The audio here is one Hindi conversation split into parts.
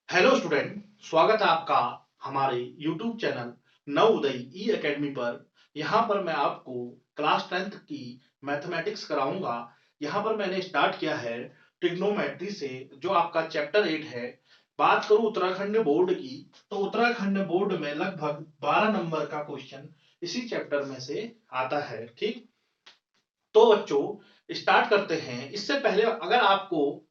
हेलो स्टूडेंट, स्वागत है आपका हमारे YouTube चैनल नवोदय ई एकेडमी पर। यहाँ पर मैं आपको क्लास 10th की मैथमेटिक्स कराऊंगा। यहाँ पर मैंने स्टार्ट किया है ट्रिग्नोमेट्री से, जो आपका चैप्टर 8 है। बात करूं उत्तराखंड बोर्ड की, तो उत्तराखंड बोर्ड में लगभग 12 नंबर का क्वेश्चन इसी चैप्टर में से आता है। ठीक, तो बच्चों स्टार्ट करते हैं। इससे पहले अगर आपको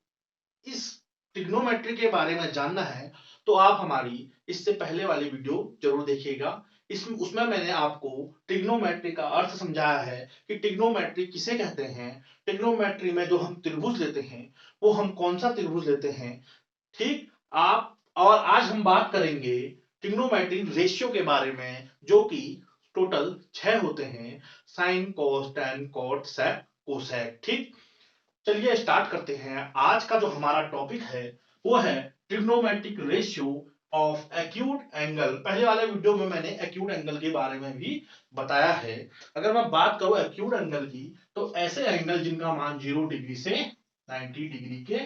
इस ट्रिग्नोमेट्री के बारे में जानना है तो आप हमारी इससे पहले वाली वीडियो जरूर देखिएगा। इसमें उसमें मैंने आपको ट्रिग्नोमेट्री का अर्थ समझाया है कि ट्रिग्नोमेट्री किसे कहते हैं। ट्रिग्नोमेट्री में जो हम त्रिभुज लेते हैं वो हम कौन सा त्रिभुज लेते हैं। ठीक, आप और आज हम बात करेंगे ट्रिग्नोमेट्री रेशियो के बारे में, जो कि टोटल 6 होते हैं: साइन, कोस, टैन, कॉट, सेक, कोसेक। ठीक, चलिए स्टार्ट करते हैं। आज का जो हमारा टॉपिक है वो है trigonometric ratio of acute angle. पहले वाले वीडियो में मैंने एक्यूट एंगल के बारे में भी बताया है। अगर मैं बात करूं एक्यूट एंगल की, तो ऐसे एंगल जिनका मान 0 डिग्री से 90 डिग्री के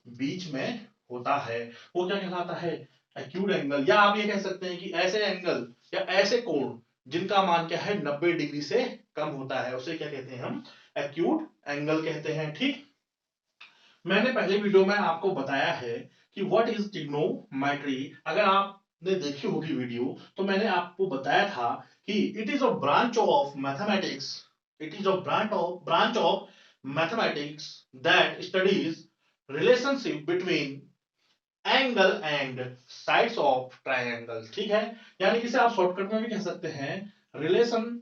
बीच में होता है वो क्या कहलाता है, एक्यूट एंगल। या आप ये कह सकते हैं कि ऐसे एंगल या ऐसे कोण जिनका मान क्या है 90 डिग्री से कम होता है, उसे क्या कहते हैं हम, एक्यूट एंगल कहते हैं। ठीक, मैंने पहले वीडियो में आपको बताया है कि व्हाट इज ट्रिग्नोमेट्री। अगर आपने देखी होगी वीडियो, तो मैंने आपको बताया था कि it is a branch of mathematics, it is a branch of mathematics that studies relationship between angle and sides of triangle. ठीक है, यानी कि इसे आप शॉर्टकट में भी कह सकते हैं रिलेशन,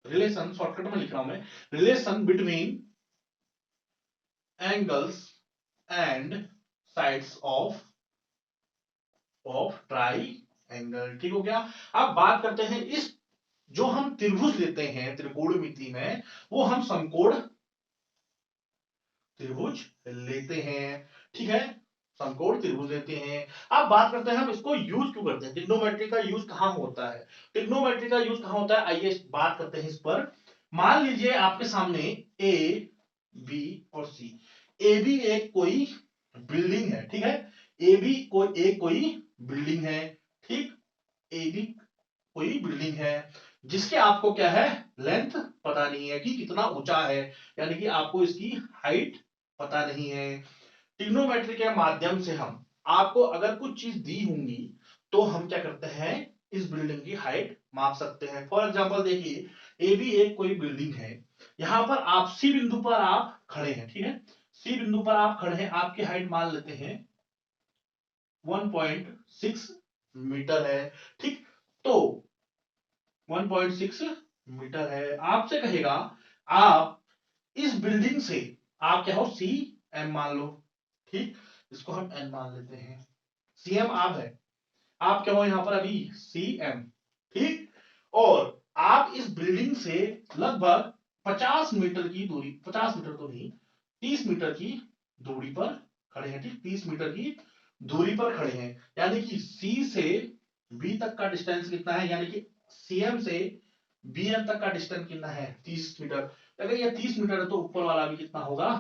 शॉर्टकट में लिख रहा हूं मैं, relation between angles and sides of try angle. ठीक हो गया। अब बात करते हैं इस, जो हम त्रिभुज लेते हैं त्रिकोणमिति में, वो हम समकोण त्रिभुज लेते हैं। ठीक है, समकोण त्रिभुज लेते हैं। अब बात करते हैं हम इसको यूज क्यों करते हैं, ट्रिग्नोमेट्री का यूज कहां होता है। ट्रिग्नोमेट्री का यूज कहां होता है, आइए बात करते हैं इस पर। मान लीजिए आपके सामने ए, बी और सी। ए बी एक कोई बिल्डिंग है। ठीक है, ए बी कोई बिल्डिंग है। ठीक, ए बी कोई बिल्डिंग है जिसके आपको क्या है, लेंथ पता नहीं है कि कितना ऊंचा है, यानी कि आपको इसकी हाइट पता नहीं है। ट्रिग्नोमेट्री के माध्यम से हम आपको अगर कुछ चीज दी होंगी तो हम क्या करते हैं, इस बिल्डिंग की हाइट माप सकते हैं। फॉर एग्जांपल देखिए, ए बी एक कोई बिल्डिंग है। यहां पर आप सी बिंदु पर आप खड़े हैं। ठीक है, सी बिंदु पर आप खड़े हैं, आपकी हाइट मान लेते हैं 1.6 मीटर है। ठीक, तो 1.6 मीटर है। आपसे कहेगा आप इस बिल्डिंग से, आप क्या हो, सी एम मान लो। ठीक, इसको हम एन मान लेते हैं। सी एम आप है, आप क्या हो यहां पर अभी, सी एम। ठीक, और आप इस बिल्डिंग से लगभग 50 मीटर की दूरी, 50 मीटर तो नहीं, 30 मीटर की दूरी पर खड़े हैं। ठीक, 30 मीटर की दूरी पर खड़े हैं, यानी कि सी से बी तक का डिस्टेंस कितना है, यानी कि सीएम से बीएम तक का डिस्टेंस कितना है, 30 मीटर। अगर ये 30 मीटर है तो ऊपर वाला भी कितना होगा,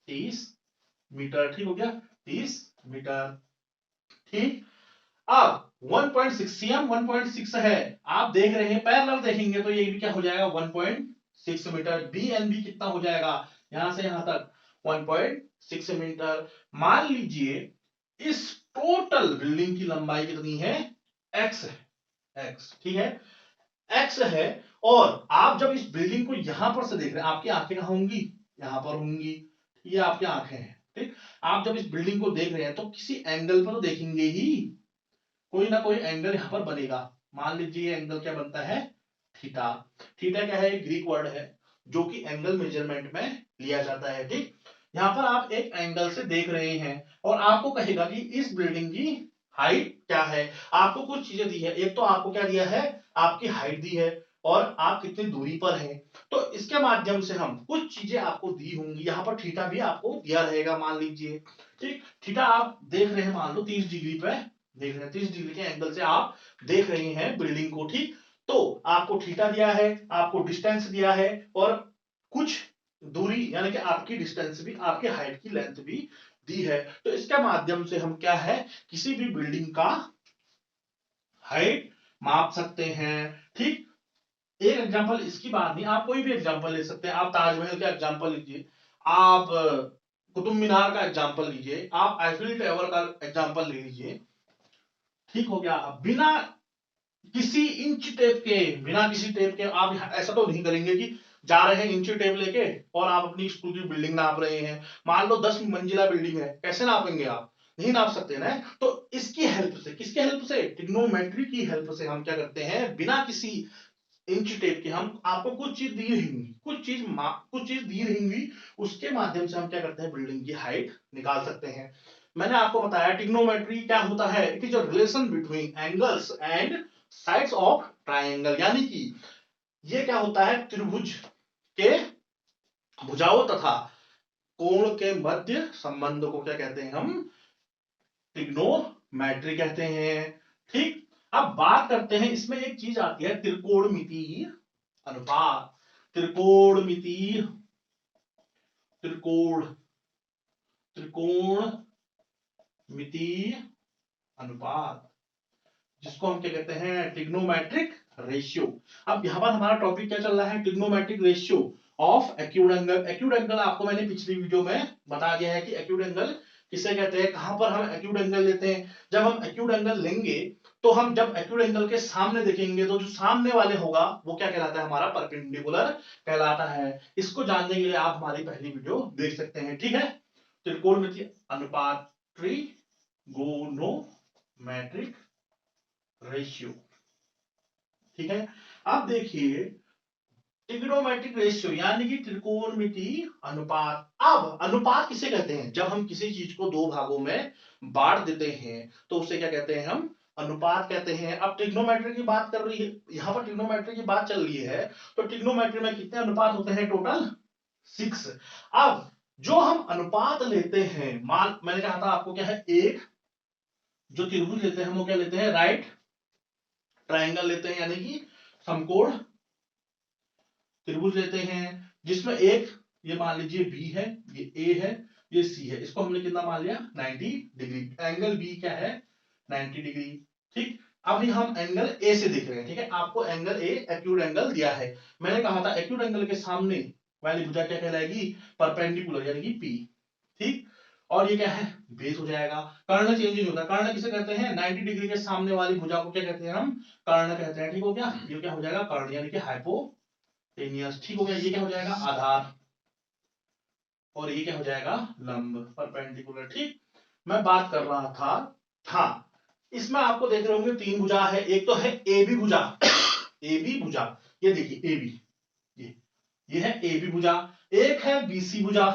30 मीटर। ठीक हो गया, 30 मीटर। ठीक, अब 1.6 सीएम 1.6 है, आप देख रहे हैं पैरेलल देखेंगे तो ये भी क्या हो जाएगा 1.6 मीटर। बी एन बी कितना हो जाएगा, यहां से यहां तक 1.6 मीटर। मान लीजिए इस टोटल बिल्डिंग की लंबाई कितनी है, एक्स है, एक्स। ठीक है, एक्स है, और आप जब इस बिल्डिंग को यहां पर से देख रहे हैं, आपकी आंखें कहां होंगी, यहां पर होंगी। ये आपकी आंखें हैं। ठीक, आप जब इस बिल्डिंग को देख रहे हैं तो किसी एंगल पर तो देखेंगे ही, कोई ना कोई एंगल यहां पर बनेगा। मान लीजिए एंगल क्या बनता है, थीटा। थीटा क्या है, ग्रीक वर्ड है जो कि एंगल मेजरमेंट में लिया जाता है। ठीक, यहां पर आप एक एंगल से देख रहे हैं और आपको कहेगा कि इस बिल्डिंग की हाइट क्या है। आपको कुछ चीजें दी है, एक तो आपको क्या दिया है, आपकी हाइट दी है और आप कितनी दूरी पर हैं। तो इसके माध्यम से हम कुछ चीजें आपको दी होंगी, यहां पर थीटा भी आपको दिया रहेगा मान लीजिए। ठीक, थीटा आप देख रहे हैं, मान लो 30 डिग्री पे देख रहे हैं, 30 डिग्री के एंगल से आप देख रहे हैं बिल्डिंग को। ठीक, तो आपको थीटा दिया है, आपको डिस्टेंस दिया है और कुछ दूरी, यानी कि आपकी डिस्टेंस भी, आपके हाइट की लेंथ भी दी है, तो इसके माध्यम से हम क्या है किसी भी बिल्डिंग का हाइट माप सकते हैं। ठीक, एक एग्जांपल इसकी बात नहीं, आप कोई भी एग्जांपल ले सकते हैं। आप ताजमहल का एग्जांपल लीजिए, आप कुतुब मीनार का एग्जांपल लीजिए, आप आईफिल टावर का एग्जांपल ले लीजिए। ठीक हो गया, बिना किसी इंच टेप के, बिना किसी टेप के आप ऐसा तो नहीं करेंगे कि जा रहे हैं इंची टेप लेके और आप अपनी स्कूल की बिल्डिंग नाप रहे हैं। मान लो 10 मंजिला बिल्डिंग है, कैसे नापेंगे आप? नहीं नाप सकते ना। तो इसकी हेल्प से, किसके हेल्प से? ट्रिग्नोमेट्री की हेल्प से हम क्या करते हैं, बिना किसी इंच टेप के, हम आपको कुछ चीज दी रहेंगी, कुछ चीज दी रहेंगी, उसके माध्यम से हम क्या करते हैं बिल्डिंग की हाइट निकाल सकते हैं। मैंने आपको बताया ट्रिग्नोमेट्री क्या होता है, it is a relation between angles and sides of triangle, यानी कि ये क्या होता है, त्रिभुज के भुजाओं तथा कोण के मध्य संबंध को क्या कहते हैं हम, ट्रिग्नोमेट्री कहते हैं। ठीक, अब बात करते हैं, इसमें एक चीज आती है त्रिकोणमितीय अनुपात। त्रिकोणमितीय, त्रिकोण त्रिकोणमितीय अनुपात, जिसको हम क्या कहते हैं, ट्रिग्नोमेट्रिक रेशियो। अब यहां पर हमारा टॉपिक क्या चल रहा है, trigonometric ratio of acute angle. Acute angle आपको मैंने पिछली वीडियो में बता दिया है कि एक्यूट एंगल किसे कहते हैं, कहां पर हम एक्यूट एंगल लेते हैं। जब हम एक्यूट एंगल लेंगे तो हम जब एक्यूट एंगल के सामने देखेंगे तो जो सामने वाले होगा वो क्या कहलाता है, हमारा परपेंडिकुलर कहलाता है। इसको जानने के लिए आप हमारी पहली वीडियो देख सकते हैं। ठीक है, त्रिकोणमितीय अनुपात, ट्रिगोनोमेट्रिक रेशियो। ठीक है, अब देखिए ट्रिग्नोमेट्रिक रेशियो यानी कि त्रिकोणमितीय अनुपात। अब अनुपात किसे कहते हैं, जब हम किसी चीज को दो भागों में बांट देते हैं तो उसे क्या कहते हैं, हम अनुपात कहते हैं। अब ट्रिग्नोमेट्री की बात कर रही है, यहां पर ट्रिग्नोमेट्री की बात चल रही है, तो ट्रिग्नोमेट्री में कितने अनुपात होते हैं, टोटल 6। अब जो हम अनुपात लेते हैं, मान मैंने कहा था आपको क्या है, एक जो त्रिभुज लेते हैं वो क्या लेते हैं, राइट ट्राइंगल लेते हैं, यानी कि समकोण त्रिभुज लेते हैं, जिसमें एक ये मान लीजिए बी है, ये ए है, ये सी है, इसको हमने कितना मान लिया, 90 डिग्री। एंगल बी क्या है, 90 डिग्री। ठीक, अभी हम एंगल ए से देख रहे हैं। ठीक है, आपको एंगल ए एक्यूट एंगल दिया है, मैंने कहा था एक्यूट एंगल के सामने वाली भुजा क्या कहलाएगी, परपेंडिकुलर, यानी कि पी। ठीक, और ये क्या है, बेस हो जाएगा। कर्ण चेंज नहीं होता, कर्ण किसे कहते हैं, 90 डिग्री के सामने वाली भुजा को क्या कहते हैं, हम कर्ण कहते हैं। ठीक हो गया, ये क्या हो जाएगा, कर्ण यानी कि हाइपोटेनियस। ठीक हो गया, ये क्या हो जाएगा, आधार, और ये क्या हो जाएगा, लंब, परपेंडिकुलर। ठीक, मैं बात कर रहा था, हाँ इसमें आपको देख रहे होंगे तीन भुजा है, एक तो है ए बी भुजा, ए बी भुजा, ये देखिए ए बी, ये है ए बी भुजा, एक है बीसी भुजा,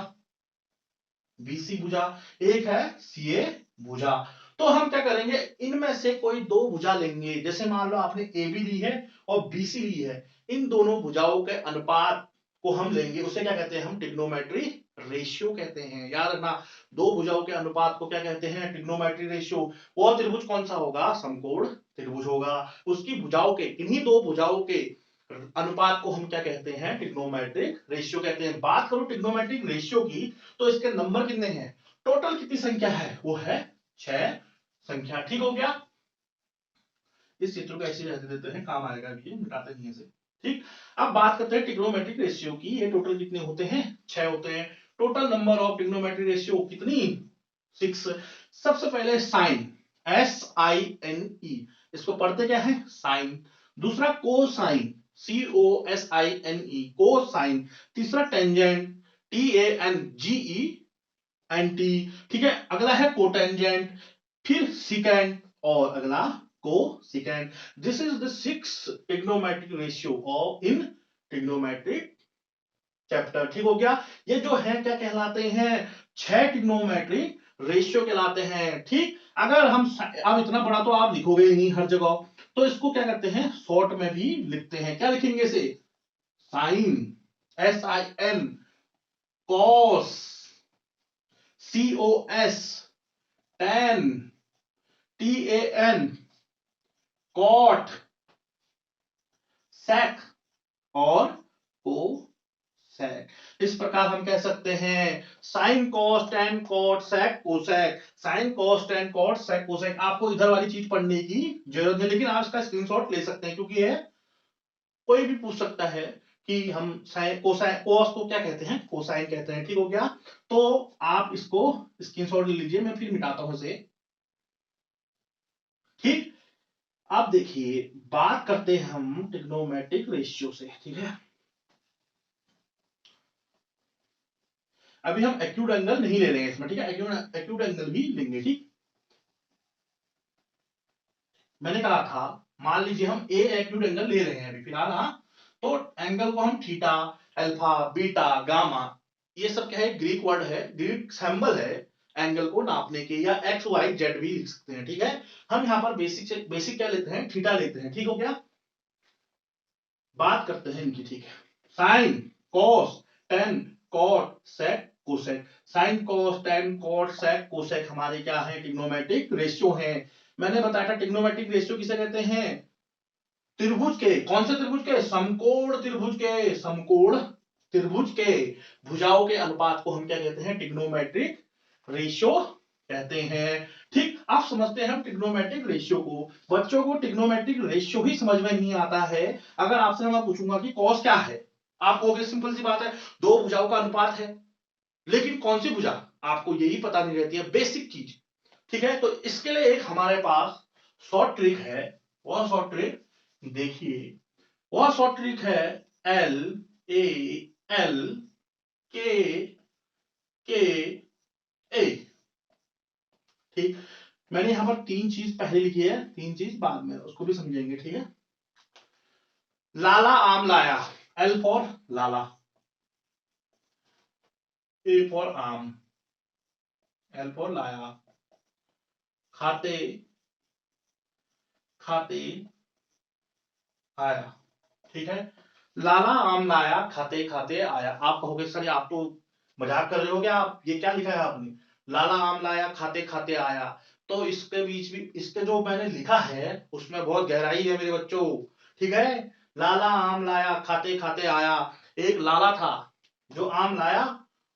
बीसी भुजा, एक है सीए भुजा। तो हम क्या करेंगे, इनमें से कोई दो भुजा लेंगे, जैसे मान लो आपने ए बी ली है और बीसी ली है, इन दोनों भुजाओं के अनुपात को हम लेंगे, उसे क्या कहते हैं, हम ट्रिग्नोमेट्री रेशियो कहते हैं। याद रखना, दो भुजाओं के अनुपात को क्या कहते हैं, ट्रिग्नोमेट्री रेशियो। वो त्रिभुज कौन सा होगा, समकोण त्रिभुज होगा, उसकी भुजाओं के, इन्हीं दो भुजाओं के अनुपात को हम क्या कहते हैं, ट्रिग्नोमेट्रिक रेशियो कहते हैं। बात करो ट्रिग्नोमेट्रिक रेशियो की, तो इसके नंबर कितने हैं, टोटल कितनी संख्या है, वो है 6 संख्या। ठीक हो गया, इस चित्र को ऐसे रहने देते हैं, काम आएगा भी, मिटाते नहीं ऐसे। ठीक, अब बात करते हैं ट्रिग्नोमेट्रिक रेशियो की, ये टोटल कितने होते हैं, 6 होते हैं। Total number of trigonometric ratio कितनी, 6। सबसे पहले साइन, SINE, इसको पढ़ते क्या है, साइन। दूसरा कोसाइन, COSINE, कोसाइन। तीसरा टेंजेंट, TANGENT। ठीक है, अगला है कोटेंजेंट, फिर सिकेंड, और अगला cosecant. This is the 6 trigonometric ratio of in trigonometric chapter. ठीक हो गया, ये जो है क्या कहलाते हैं, 6 ट्रिग्नोमेट्रिक रेशियो कहलाते हैं। ठीक, अगर हम अब इतना बड़ा तो आप लिखोगे ही नहीं हर जगह, तो इसको क्या करते हैं, शॉर्ट में भी लिखते हैं। क्या लिखेंगे इसे, sine, SIN, cos, COS, tan, TAN, cot, sec और को सेक। इस प्रकार हम कह सकते हैं sine cos tan cot sec cosec, sine cos tan cot sec cosec. आपको इधर वाली चीज पढ़ने की जरूरत नहीं, लेकिन आप इसका स्क्रीनशॉट ले सकते हैं, क्योंकि ये कोई भी पूछ सकता है कि हम साइन कोसाइन कोस को क्या कहते हैं, कोसाइन कहते हैं। ठीक हो गया, तो आप इसको स्क्रीनशॉट ले लीजिए, मैं फिर मिटाता हूं इसे। ठीक, आप देखिए बात करते हैं हम ट्रिग्नोमेट्रिक रेशियो से। ठीक है, अभी हम एक्यूट एंगल नहीं ले रहे हैं इसमें। ठीक है, एक्यूट एंगल भी लेंगे। ठीक, मैंने कहा था मान लीजिए हम ए एक्यूट एंगल ले रहे हैं अभी फिलहाल। हाँ, तो एंगल को हम थीटा, अल्फा, बीटा, गामा, ये सब क्या है, ग्रीक वर्ड है, ग्रीक सिंबल है एंगल को नापने के, या एक्स वाई जेड भी लिख सकते हैं। ठीक है, हम यहाँ पर बेसिक बेसिक क्या लेते हैं, थीटा लेते हैं। ठीक हो गया, बात करते हैं इनकी। ठीक है, sine cos tan cot sec cosec. Sine cos tan cot sec cosec हमारे क्या है, ट्रिग्नोमेट्रिक रेशियो है। मैंने बताया था ट्रिग्नोमेट्रिक रेशियो किसे कहते हैं, त्रिभुज के, कौन से त्रिभुज के, समकोण त्रिभुज के, समकोण त्रिभुज के भुजाओं के अनुपात को हम क्या कहते हैं, ट्रिग्नोमेट्रिक रेशियो कहते हैं। ठीक, आप समझते हैं हम ट्रिग्नोमेट्रिक रेशियो को। बच्चों को ट्रिग्नोमेट्रिक रेशियो ही समझ में नहीं आता है। अगर आपसे मैं पूछूंगा कि कॉस क्या है, आप कहोगे सिंपल सी बात है, दो भुजाओं का अनुपात है। लेकिन कौन सी भुजा, आपको यही पता नहीं रहती है, बेसिक चीज। ठीक है, तो इसके लिए एक हमारे पास शॉर्ट ट्रिक है। वह शॉर्ट ट्रिक देखिए, वह शॉर्ट ट्रिक है एल ए एल के के ए। ठीक, मैंने यहां पर तीन चीज पहले लिखी है, तीन चीज बाद में, उसको भी समझेंगे। ठीक है, लाला आम लाया, L for Lala, A for आम, एल फॉर लाया, खाते खाते आया। ठीक है, लाला आम लाया खाते खाते आया। आप कहोगे सर आप तो मजाक कर रहे हो क्या, आप ये क्या लिखा है आपने, लाला आम लाया खाते खाते आया। तो इसके बीच भी, इसके जो मैंने लिखा है उसमें बहुत गहराई है मेरे बच्चों। ठीक है, लाला आम लाया खाते खाते आया, एक लाला था जो आम लाया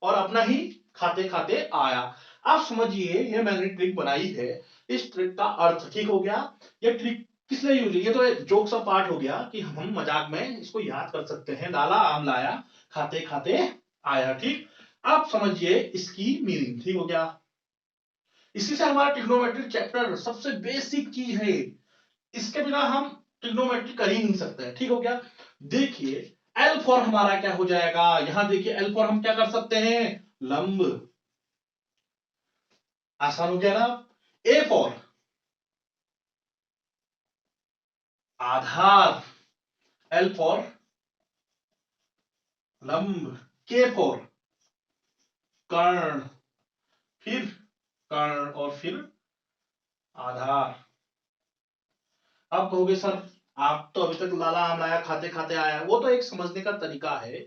और अपना ही खाते खाते आया। आप समझिए ये मैंने ट्रिक बनाई है, इस ट्रिक का अर्थ। ठीक हो गया, ये ट्रिक किस लिए यूज है, ये तो एक जोक सा पार्ट हो गया कि हम मजाक में इसको याद कर सकते हैं, लाला आम लाया खाते खाते आया। ठीक, आप समझिए इसकी मीनिंग। ठीक हो गया, इसी से हमारा ट्रिग्नोमेट्रिक चैप्टर सबसे बेसिक चीज है, इसके बिना हम ट्रिग्नोमेट्री कर ही नहीं सकते। ठीक हो गया, देखिए एल फॉर हमारा क्या हो जाएगा, यहां देखिए एल फॉर हम क्या कर सकते हैं, लंब, आसान हो गया ना। A for Aadhaar, L for लंब, के फॉर कर्ण, फिर कर्ण और फिर आधार। आप कहोगे सर आप तो अभी तक लाला आम लाया खाते खाते आया, वो तो एक समझने का तरीका है।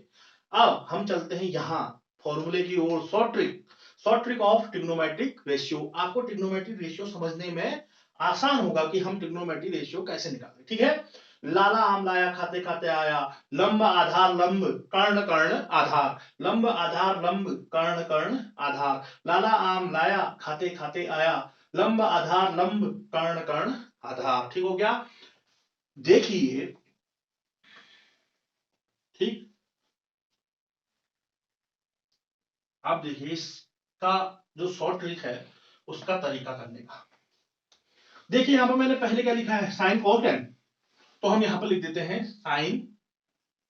अब हम चलते हैं यहां फॉर्मूले की ओर, short trick, short trick of trigonometric ratio. आपको ट्रिग्नोमेट्रिक रेशियो समझने में आसान होगा कि हम ट्रिग्नोमेट्रिक रेशियो कैसे निकालें। ठीक है, लाला आम लाया खाते खाते आया, लंब आधार लंब, कर्ण कर्ण आधार, लंब आधार लंब, कर्ण कर्ण आधार, लाला आम लाया खाते खाते आया, लंब आधार लंब, कर्ण कर्ण आधार। ठीक हो गया, देखिए। ठीक, आप देखिए इसका जो शॉर्ट ट्रिक है उसका तरीका करने का। देखिए यहां पर मैंने पहले क्या लिखा है, साइन कॉस टेन, तो हम यहां पर लिख देते हैं साइन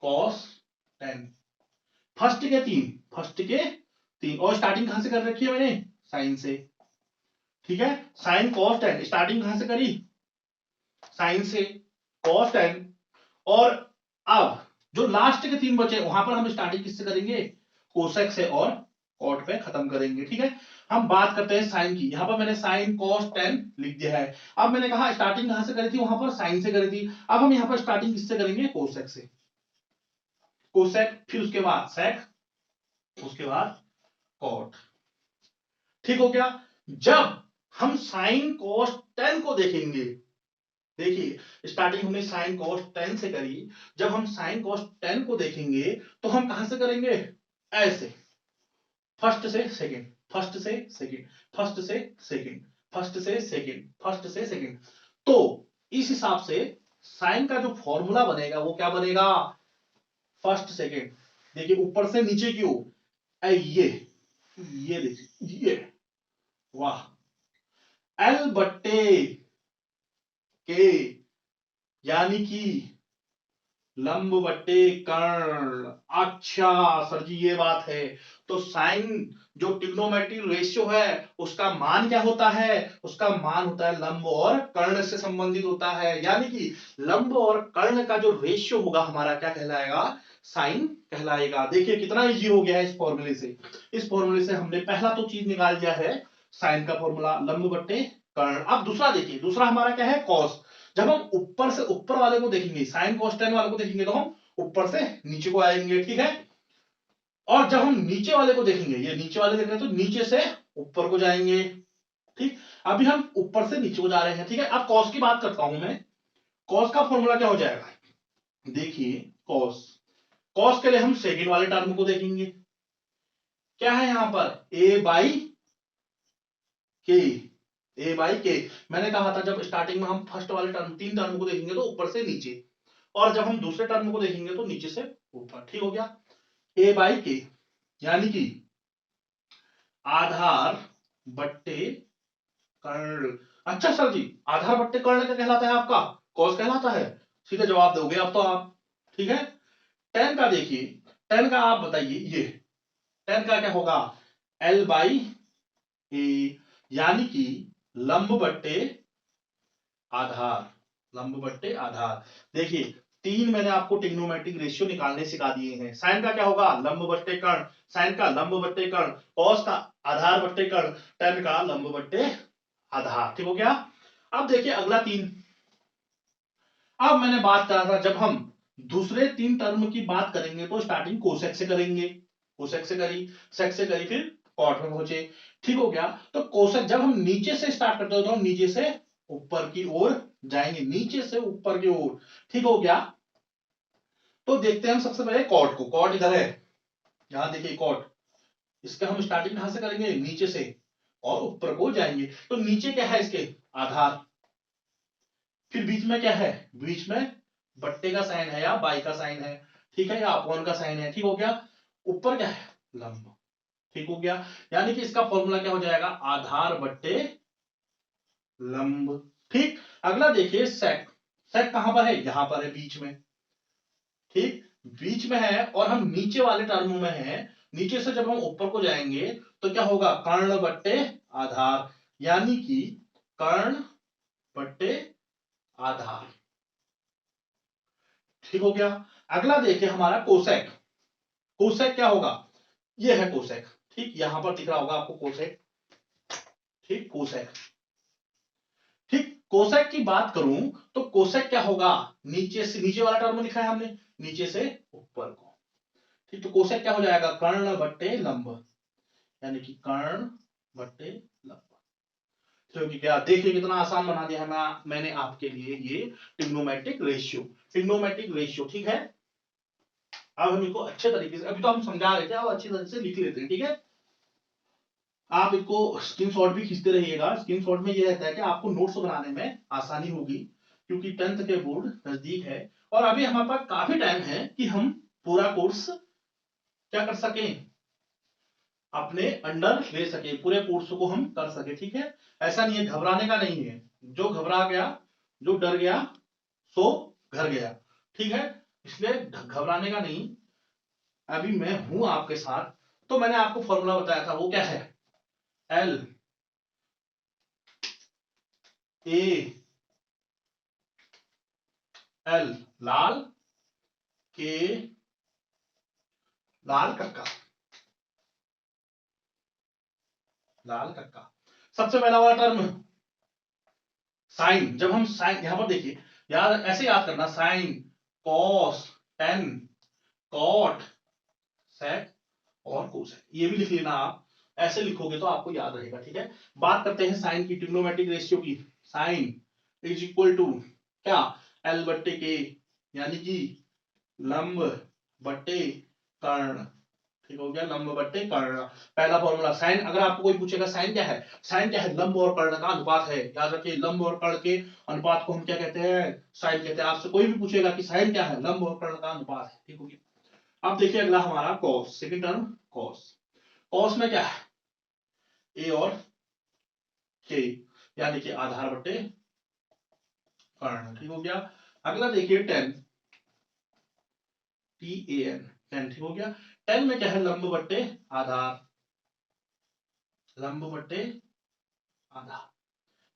कॉस टेन। फर्स्ट के तीन, फर्स्ट के तीन, और स्टार्टिंग कहां से कर रखी है मैंने, साइन से। ठीक है, साइन कॉस टेन, स्टार्टिंग कहां से करी, साइन से, कॉस टेन। और अब जो लास्ट के तीन बचे वहां पर हम स्टार्टिंग किससे करेंगे, कोसेक से, और कॉट पे खत्म करेंगे। ठीक है, हम बात करते हैं साइन की, यहां पर मैंने साइन कॉस टेन लिख दिया है। अब मैंने कहा स्टार्टिंग कहां से करी थी, वहां पर साइन से करी थी। अब हम यहां पर स्टार्टिंग किससे करेंगे, कोसेक से, कोसेक, फिर उसके बाद सेक, उसके बाद कॉट। ठीक हो गया, जब हम साइन कॉस टेन को देखेंगे देखिए स्टार्टिंग हमने साइन कॉस 10 से करी, जब हम साइन कॉस 10 को देखेंगे तो हम कहां से करेंगे, ऐसे, फर्स्ट से सेकंड, फर्स्ट से सेकंड, फर्स्ट से सेकंड, फर्स्ट से सेकंड, फर्स्ट से सेकंड। तो इस हिसाब से साइन का जो फॉर्मूला बनेगा वो क्या बनेगा, फर्स्ट सेकंड, देखिए ऊपर से नीचे की ओर, ये देखिए ये, वाह, एल बट्टे के, यानी कि लंब बट्टे कर्ण। अच्छा सर जी ये बात है, तो साइन जो ट्रिग्नोमेट्रिक रेशियो है उसका मान क्या होता है, उसका मान होता है लंब और कर्ण से संबंधित होता है, यानी कि लंब और कर्ण का जो रेशियो होगा हमारा क्या कहलाएगा, साइन कहलाएगा। देखिए कितना इजी हो गया है इस फॉर्मूले से, इस फॉर्मूले से हमने पहला तो चीज निकाल दिया है, साइन का फॉर्मूला लंब बट्टे कर्ण। अब दूसरा देखिए, दूसरा हमारा क्या है, कॉस। जब हम ऊपर से ऊपर वाले को देखेंगे, साइन कॉस 10 वाले को देखेंगे तो हम ऊपर से नीचे को आएंगे, ठीक है। और जब हम नीचे वाले को देखेंगे, ये नीचे वाले देख रहे हैं तो नीचे से ऊपर को जाएंगे, ठीक। अभी हम ऊपर से नीचे को जा रहे हैं, ठीक है। अब कॉस की बात करता हूं मैं, कॉस का फॉर्मूला क्या हो जाएगा, देखिए कॉस, कॉस के लिए हम सेकंड वाले टर्म को देखेंगे, क्या है यहां पर, ए बाई के, ए बाई के। मैंने कहा था जब स्टार्टिंग में हम फर्स्ट वाले टर्म, तीन टर्म को देखेंगे तो ऊपर से नीचे, और जब हम दूसरे टर्म को देखेंगे तो नीचे से ऊपर, ठीक हो गया। ए बाई के यानी कि आधार बट्टे कर्ण। अच्छा सर जी, आधार बट्टे कर्ण क्या कहलाता है आपका, कॉस कहलाता है, सीधे जवाब दोगे अब तो आप, ठीक है। टेन का देखिए, टेन का आप बताइए, ये टेन का क्या होगा, एल बाई ए, यानी कि लंब बट्टे आधार, लंब बट्टे आधार। देखिए तीन मैंने आपको ट्रिग्नोमेट्रिक रेशियो निकालने सिखा दिए हैं। साइन का क्या होगा, लंब बट्टे कर्ण, साइन का लंब बट्टे कर्ण, कॉस का आधार बट्टे कर्ण, टेन का लंब बट्टे आधार, ठीक हो गया। अब देखिए अगला तीन, अब मैंने बात करा था जब हम दूसरे तीन टर्म की बात करेंगे तो स्टार्टिंग कोसेक से करेंगे, कोसेक से करी, सेक से करी, फिर कॉट में पहुंचे, ठीक हो गया। तो कोसेक जब हम नीचे से स्टार्ट करते हो तो हम नीचे से ऊपर की ओर जाएंगे, नीचे से ऊपर की ओर, ठीक हो गया। तो देखते हैं हम सबसे पहले कॉट को, कॉट इधर है, यहां देखिए कॉट, इसका हम स्टार्टिंग कहां से करेंगे, नीचे से, और ऊपर को जाएंगे। तो नीचे क्या है इसके, आधार, फिर बीच में क्या है, बीच में बट्टे का साइन है या बाई का साइन है, ठीक है, या अपॉन का साइन है, ठीक हो गया। ऊपर क्या है, लंब, ठीक हो गया। यानी कि इसका फॉर्मूला क्या हो जाएगा, आधार बट्टे लंब, ठीक। अगला देखिए सेक, सेक कहां पर है, यहां पर है बीच में, ठीक, बीच में है और हम नीचे वाले टर्म में है। नीचे से जब हम ऊपर को जाएंगे तो क्या होगा, कर्ण बट्टे आधार, यानी कि कर्ण बट्टे आधार, ठीक हो गया। अगला देखिए हमारा कोसेक, कोसेक क्या होगा, ये है कोसेक, ठीक, यहां पर दिख रहा होगा आपको कोसेक, ठीक, कोसेक, ठीक। कोसेक की बात करूं तो कोसेक क्या होगा, नीचे से, नीचे वाला टर्म लिखा है हमने, नीचे से ऊपर को, ठीक। तो कोसेक क्या हो जाएगा, कर्ण बट्टे लंब, यानी कि कर्ण बट्टे लंब, क्योंकि क्या, देखिए कितना आसान बना दिया है मैंने आपके लिए ये ट्रिग्नोमेट्रिक रेशियो, ट्रिग्नोमेट्रिक रेशियो, ठीक है। अब हम इसको अच्छे तरीके से, अभी तो हम समझा रहे थे, अब अच्छी तरह से लिख लेते हैं, ठीक है। आप इसको स्क्रीनशॉट भी खींचते रहिएगा, स्क्रीनशॉट में ये रहता है कि आपको नोट्स बनाने में आसानी होगी, क्योंकि 10th के बोर्ड नजदीक है और अभी हमारे पास काफी टाइम है कि हम पूरा कोर्स क्या कर सकें, अपने अंडर ले सके, पूरे कोर्स को हम कर सके, ठीक है। ऐसा नहीं है, घबराने का नहीं है, जो घबरा गया, जो डर गया सो घर गया, ठीक है। इसलिए घबराने का नहीं, अभी मैं हूं आपके साथ। तो मैंने आपको फॉर्मूला बताया था, वो क्या है, एल ए एल, लाल के, लाल कक्का, लाल कक्का। सबसे पहला वाला टर्म साइन, जब हम साइन, यहां पर देखिए, याद ऐसे याद करना, साइन कॉस 10 कॉट सेक और कोसेक, ये भी लिख लेना आप, ऐसे लिखोगे तो आपको याद रहेगा, ठीक है। बात करते हैं साइन की, ट्रिग्नोमेट्रिक रेशियो की, साइन इज इक्वल टू क्या एल बट्टे के, यानी कि लंब बट्टे कर्ण। ठीक हो गया, लंब बट्टे कर्ण। पहला फॉर्मूला साइन, अगर आपको कोई पूछेगा साइन क्या है, साइन क्या है, लंब और कर्ण का अनुपात है। याद रखिए, लंब और कर्ण के अनुपात को हम क्या कहते हैं, साइन कहते हैं। आपसे कोई भी पूछेगा कि साइन क्या है, लंब और कर्ण का अनुपात है। ठीक हो गया। अब देखिए अगला हमारा cos, second term cos. Cos में क्या है, ए और के, यानी कि आधार बट्टे कर्ण। ठीक हो गया। अगला देखिए टेन, TAN, टेन। ठीक हो गया। टेन में क्या है, लंब बट्टे आधार, लंब बट्टे आधार।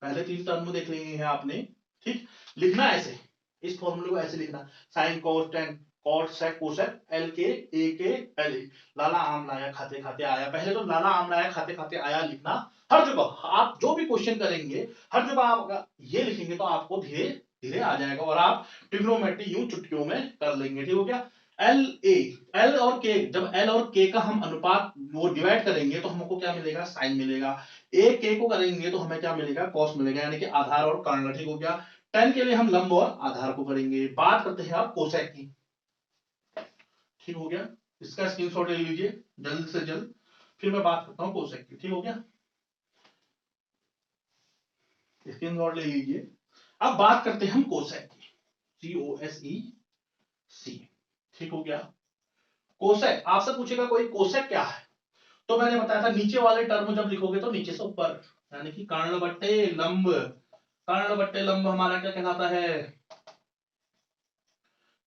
पहले तीन टर्म देख लिए हैं आपने। ठीक, लिखना ऐसे, इस फॉर्मूले को ऐसे लिखना, sine cos tan cot sec cosec एल के ए के एल ए। लाला आम लाया खाते खाते आया, पहले तो लाला आम लाया खाते खाते आया लिखना। हर जगह आप जो भी क्वेश्चन करेंगे, हर जगह आप ये लिखेंगे तो आपको धीरे धीरे आ जाएगा और आप ट्रिग्नोमेट्री यूं चुटकियों में कर लेंगे। ठीक हो गया। एल ए, एल और के, जब एल और के का हम अनुपात वो डिवाइड करेंगे तो हमको क्या मिलेगा, साइन मिलेगा। ए के को करेंगे तो हमें क्या मिलेगा, कॉस मिलेगा, यानी कि आधार और कर्ण। ठीक हो गया। टेन के लिए हम लंब और आधार को करेंगे। बात करते हैं आप कोसेक की। ठीक हो गया, इसका स्क्रीनशॉट ले लीजिए जल्द से जल्द, फिर मैं बात करता हूं कोसेक की। ठीक हो गया, स्क्रीनशॉट ले लीजिए। अब बात करते हैं हम कोसेक की, COSEC। ठीक हो गया। कोसेक आपसे पूछेगा कोई, कोसेक क्या है, तो मैंने बताया था नीचे वाले टर्म जब लिखोगे तो नीचे से ऊपर, यानी कि कर्ण बट्टे लंब, कर्ण बट्टे लंब हमारा क्या कहलाता है,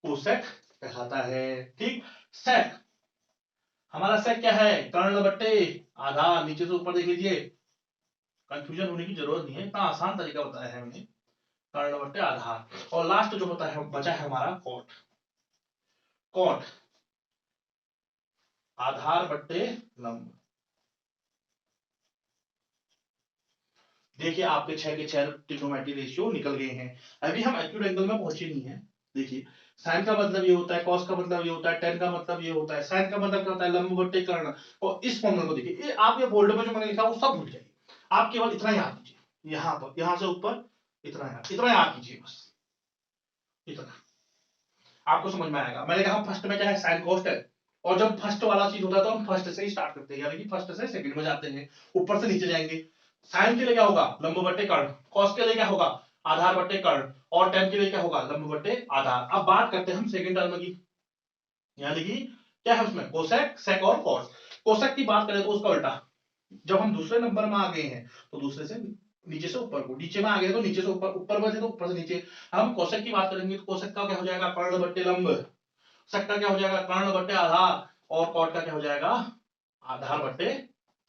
कोसेक कहलाता है। ठीक, सेक, हमारा सेक क्या है, कर्ण बट्टे आधार। नीचे से ऊपर देख लीजिए, कंफ्यूजन होने की जरूरत नहीं है, इतना आसान तरीका बताया है हमने, कर्ण बट्टे आधार। और लास्ट जो होता है बचा है हमारा कॉट, कॉट आधार बट्टे लंब। देखिए आपके 6 के 6 ट्रिग्नोमेट्री रेशियो निकल गए हैं। अभी हम एक्यूट एंगल में पहुंचे नहीं है। देखिए साइन का मतलब ये होता है, कॉस का मतलब ये होता है, टेन का मतलब ये होता है। साइन का मतलब क्या होता है, लंब बट्टे कर्ण। और इस फॉर्मूला को देखिए, ये आप ये बोल्ड में जो मैंने लिखा वो सब भूल जाइए, आप केवल इतना याद कीजिए, यहाँ पर यहाँ से ऊपर इतना याद कीजिए बस, इतना आपको समझ में आएगा। मैंने कहा फर्स्ट में क्या है, साइन कॉस टेन, और जब फर्स्ट वाला चीज होता है तो हम फर्स्ट से ही स्टार्ट करते हैं, यानी कि फर्स्ट से सेकंड में जाते हैं, ऊपर से नीचे जाएंगे। साइन के लिए क्या होगा, लंब बट्टे कर्ण। कॉस के लिए क्या होगा, आधार बट्टे कर्ण। और टेन के लिए क्या होगा, लंब बट्टे आधार। अब बात करते हैं हम सेकंड टर्म की, यानी कि क्या है उसमें, कोसेक सेक और कॉस। कोसेक की बात करें तो उसका उल्टा, जब हम दूसरे नंबर में आ गए हैं तो दूसरे से नीचे से ऊपर को, नीचे में आ गए तो नीचे से ऊपर, ऊपर में थे तो ऊपर से नीचे। हम कोसेक की बात करेंगे तो कोसेक का क्या हो जाएगा, कर्ण बट्टे लंब। सेक का क्या हो जाएगा, कर्ण बट्टे आधार। और कॉट का क्या हो जाएगा, आधार बट्टे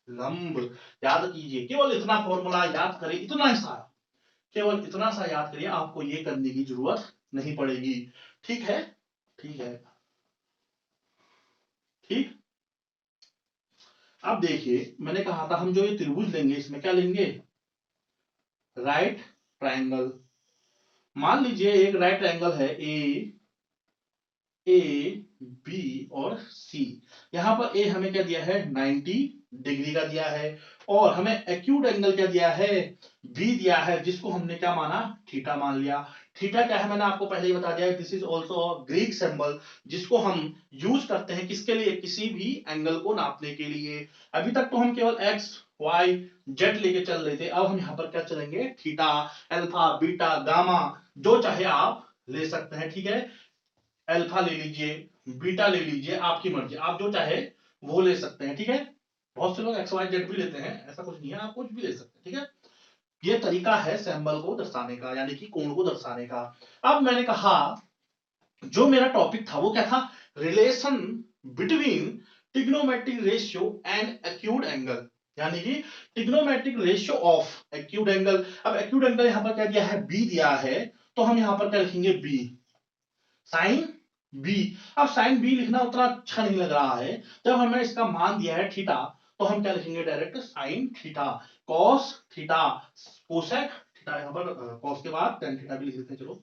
लंब। याद कीजिए, केवल इतना फॉर्मूला याद करें, इतना सा, केवल इतना सा याद करिए, आपको ये करने की जरूरत नहीं पड़ेगी। ठीक है, ठीक है, ठीक। अब देखिए मैंने कहा था हम जो ये त्रिभुज लेंगे इसमें क्या लेंगे, राइट ट्रायंगल। मान लीजिए एक राइट ट्रायंगल है, ए बी और सी। यहां पर ए हमें क्या दिया है, 90 डिग्री का दिया है, और हमें एक्यूट एंगल क्या दिया है, बी दिया है, जिसको हमने क्या माना, थीटा मान लिया। थीटा क्या है मैंने आपको पहले ही बता दिया है, this is also Greek symbol, जिसको हम यूज करते हैं किसके लिए, किसी भी एंगल को नापने के लिए। अभी तक तो हम केवल एक्स वाई जेड लेके चल रहे थे, अब हम यहाँ पर क्या चलेंगे, थीटा अल्फा बीटा गामा, जो चाहे आप ले सकते हैं। ठीक है, अल्फा ले लीजिए, बीटा ले लीजिए, आपकी मर्जी, आप जो चाहे वो ले सकते हैं। ठीक है, बहुत से लोग एक्स वाई जेड भी लेते हैं, ऐसा कुछ नहीं है, आप कुछ भी ले सकते हैं। ठीक है, ये तरीका है सिंबल को दर्शाने का, यानी कि कोण को दर्शाने का। अब मैंने कहा जो मेरा टॉपिक था वो क्या था, relation between trigonometric ratio and acute angle, यानी कि trigonometric ratio of acute angle. अब एक्यूट एंगल यहां पर क्या दिया है, बी दिया है, तो हम यहां पर क्या लिखेंगे, बी साइन बी। अब साइन बी लिखना उतना अच्छा नहीं लग रहा है, जब हमें इसका मान दिया है थीटा, तो हम क्या लिखेंगे, direct sine theta. Cos theta, cosec theta, यहां पर कॉस के बाद टेन थीटा भी लिख देते हैं। चलो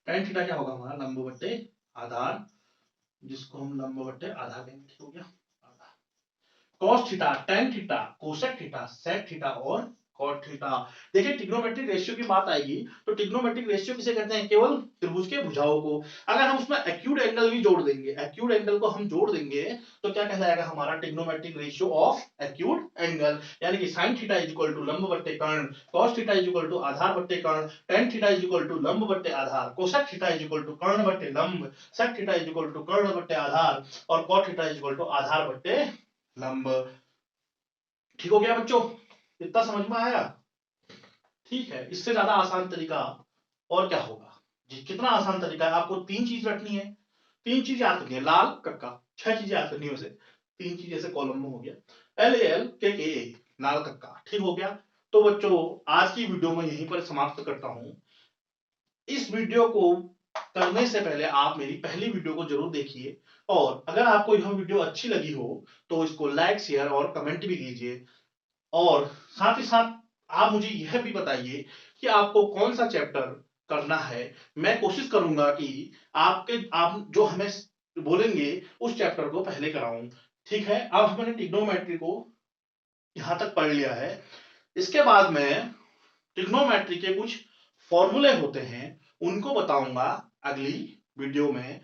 टेन थीटा क्या होगा हमारा, लंब बट्टे आधार, जिसको हम लंब बट्टे आधा कहेंगे। ठीक हो गया, आधा। Cos theta tan theta cosec theta sec theta और cot थीटा। देखिए ट्रिग्नोमेट्रिक रेशियो की बात आएगी तो ट्रिग्नोमेट्रिक रेशियो किसे कहते हैं, केवल त्रिभुज के भुजाओं को। अगर हम उसमें एक्यूट एंगल भी जोड़ देंगे, एक्यूट एंगल को हम जोड़ देंगे तो क्या कहलाएगा हमारा trigonometric ratio of acute angle. यानी कि sin theta is equal to लंब बट्टे कर्ण, cos theta is equal to आधार बट्टे कर्ण, tan theta is equal to लंब बट्टे आधार, cosec theta is equal to कर्ण बट्टे लंब, sec theta is equal to कर्ण बट्टे आधार और cot theta is equal to आधार बट्टे लंब। ठीक हो गया बच्चों, इतना समझ में आया? ठीक है, इससे ज्यादा आसान तरीका और क्या होगा जी, कितना आसान तरीका है। आपको तीन चीज रखनी है, तीन चीज याद करनी है, लाल कक्का, छह चीजें याद करनी है उसे, तीन चीज जैसे कॉलम में हो गया LAL KKA, लाल कक्का। ठीक हो गया। तो बच्चों आज की वीडियो में यहीं पर समाप्त करता हूं। इस वीडियो को करने से पहले आप मेरी पहली वीडियो को जरूर देखिए, और अगर आपको यह वीडियो अच्छी लगी हो तो इसको लाइक शेयर और कमेंट भी कीजिए। और साथ ही साथ आप मुझे यह भी बताइए कि आपको कौन सा चैप्टर करना है। मैं कोशिश करूंगा कि आप जो हमें बोलेंगे उस चैप्टर को पहले कराऊं। ठीक है, अब हमने ट्रिग्नोमेट्री को यहां तक पढ़ लिया है। इसके बाद में ट्रिग्नोमेट्री के कुछ फॉर्मूले होते हैं, उनको बताऊंगा अगली वीडियो में।